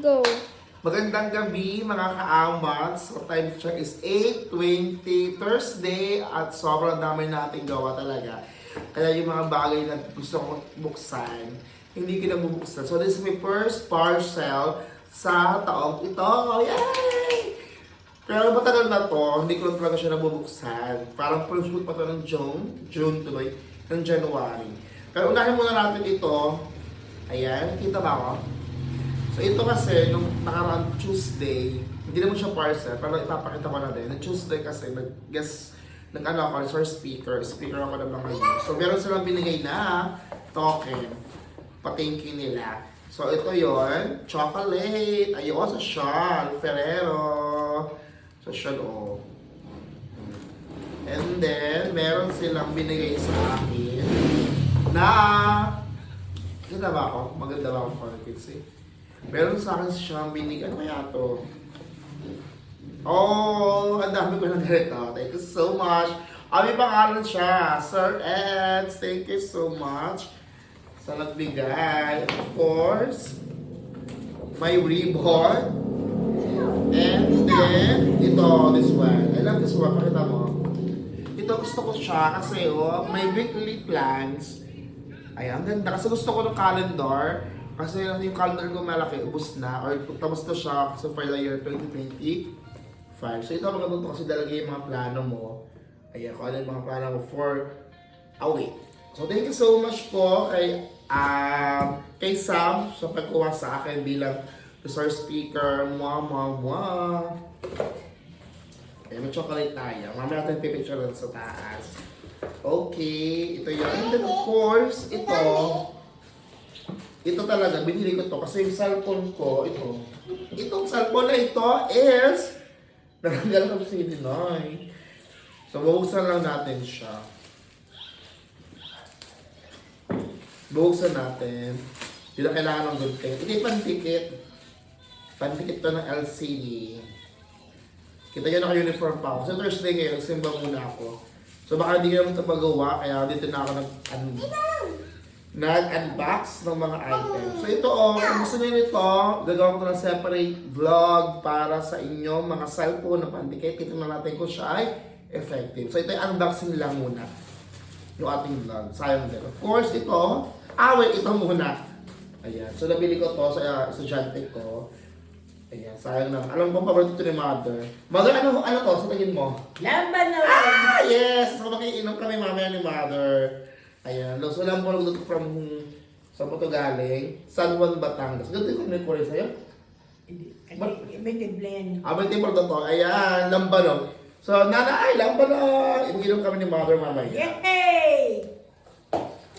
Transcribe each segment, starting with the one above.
Go. Magandang gabi mga ka-amats. So time check is 8:20 Thursday at sobrang dami nating gawa talaga. Kaya yung mga bagay na gusto kong buksan, hindi ko na bubuksan. So this is my first parcel sa taong ito. Yay! Pero matagal na to, hindi ko lang talaga siya nabubuksan. Parang first week pa to ng June tuloy, ng January. Pero unahin muna natin ito. Ayan, kita ba ako? So ito kasi, nung nakaraang Tuesday, hindi naman siya parcel, pero ipapakita ko na din. Nung Tuesday kasi, nag-ano ako, resource speaker ako ng mga yun. So meron silang binigay na token, pa-thank you nila. So ito yon, chocolate, ayoko sa Shawl, Ferrero, sa Shawl, oh. And then, meron silang binigay sa akin na, ganda ba ako? Maganda ba akong politics eh? Meron sa akin siyang binigay. Ano kaya to? Oh, ang dami ko ng ganito. Thank you so much. May pangalan siya. Sir Eds, thank you so much sa nagbigay. Of course, my ribbon. And then, ito, this one. I love this one. Pakita mo. Ito gusto ko siya kasi may weekly plans. Ayan, ang ganda. Kasi gusto ko ng calendar. Kasi yung calendar ko malaki, ubos na. Or tapos na siya kasi for the year 2025. So ito maganda ito kasi dalagay yung mga plano mo. Ayan, kung ano yung mga plano mo for a week. So thank you so much po kay Sam sa pagkuha sa akin bilang resource speaker. Mwah. Ayan, may chocolate tayo. Mamaya natin pipicture natin sa taas. Okay, ito yun. And then of course, ito talaga, binili ko to kasi yung cellphone ko, ito. Itong cellphone na ito is naranggal ko si Dinoy. So, bubuksan lang natin siya. Bubuksan natin. Hindi na kailangan ng good thing. Ito yung pandikit. Pandikit to ng LCD. Kita nyo naka-uniform pa ako. So, Thursday ngayon, simba muna ako. So, baka hindi ko naman ito magawa, kaya dito na ako nag-unbox ng mga items. So ito kung gusto niyo nito, gagawin ko ng separate vlog para sa inyo, mga cellphone na pandikit. Tignan natin kung siya ay effective. So ito yung unboxing lang muna. Yung ating vlog. Sayang din. Of course, ito, ito muna. Ayan. So nabili ko to sa estudyante ko. Ayan, sayang na. Alam mo, paborito ito ni Mother. Mother, ano to? Sa tingin mo? Laban na! Yes! So makiinom kami mamaya ni Mother. Ayan, so lang po nagluto from sa Puto galing, San Juan, Batangas. Ganito yung nag-correct sa'yo? Hindi. May blend. May table to. Ayan, lambanog. So, nanay, lambanog! Inom kami ni Mother mamaya. Yay!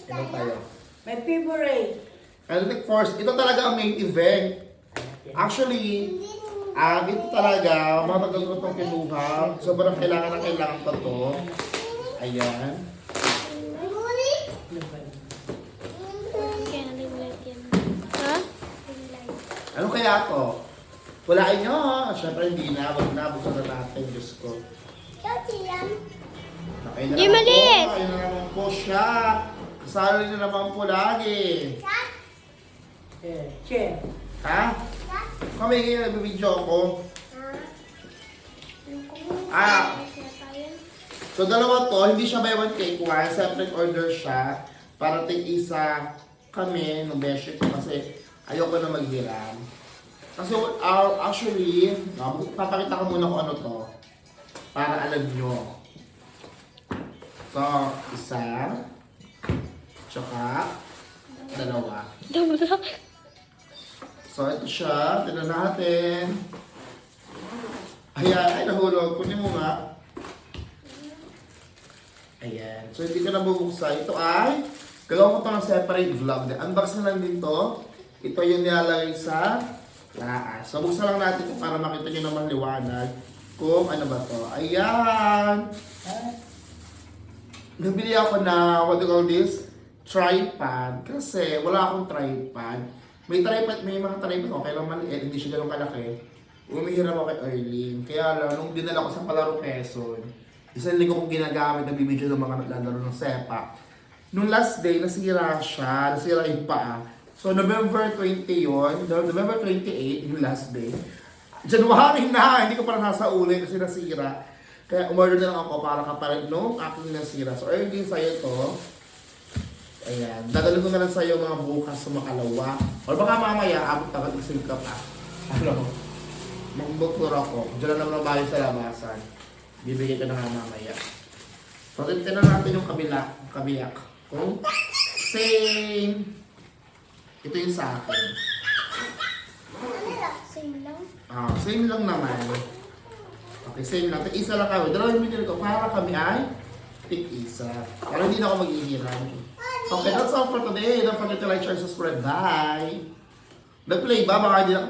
Inom tayo. My favorite. And like first, ito talaga ang main event. Actually, dito talaga, matagal ko itong kinuha. Sobrang kailangan pa to. Ayan. Ha? Ano kaya to? Walain nyo. Siyempre hindi na. Wag na. Buksan na natin. Diyos ko. Hindi maliit. Ayun na naman po siya. Kasali na naman po lagi. Chef. Ha? Kami ngayon nagbibidyo ako. So dalawa to. Hindi siya buy one take one. Separate order siya. Para take isa kami ng beshi ko kasi ayoko na maghiram. Kasi actually, papakita ko muna kung ano to. Para alam nyo. So, isa. Tsaka, dalawa. So, ito siya. Tignan natin. Ayan. Ay, nahulog. Kunin mo nga. Ayan. So, hindi ka na bubuksan. Ito ay, gagawin ko ito ng separate vlog. Unbox na lang din to. Ito yung nilalagay sa taas. So, buksan lang natin ito para makita nyo naman liwanag kung ano ba to. Ayan! Nabili ako na, what do you call this? Tripod. Kasi wala akong tripod. May mga tripod. Okay lang maliit, hindi siya ganun kalaki. Umihiram ako kay Erling. Kaya lang, nung dinala ko sa Palaro Quezon, isang linggo kong ginagamit na bibidyo ng mga naglalaro ng sepa. Nung last day, nasira yung paa. So, November 20 yun. November 28, yung last day. January na, hindi ko pa nasa uli kasi nasira. Kaya umorder na lang ako para kapalit nung aking nasira. So, ayun din sa'yo to. Ayan. Dadalhin ko na lang sa'yo mga bukas sa makalawa. O baka mamaya, abot na mag-ising ka pa. Ano? Mag-booktour ako. Diyan na naman bayo sa labasan. Bibigay ka na nga mamaya. So, tignan natin yung kabiyak. Kung same. Ito yung sa akin. Ano lang? Same lang? Same lang naman. Okay, same lang. Isa lang kami. Dalawang binili ko para kami ay tig-isa. Pero hindi na ako mag-ihiram. Okay, that's all for today. Don't forget to like, share, subscribe. Bye! Nag-play ba? Baka hindi na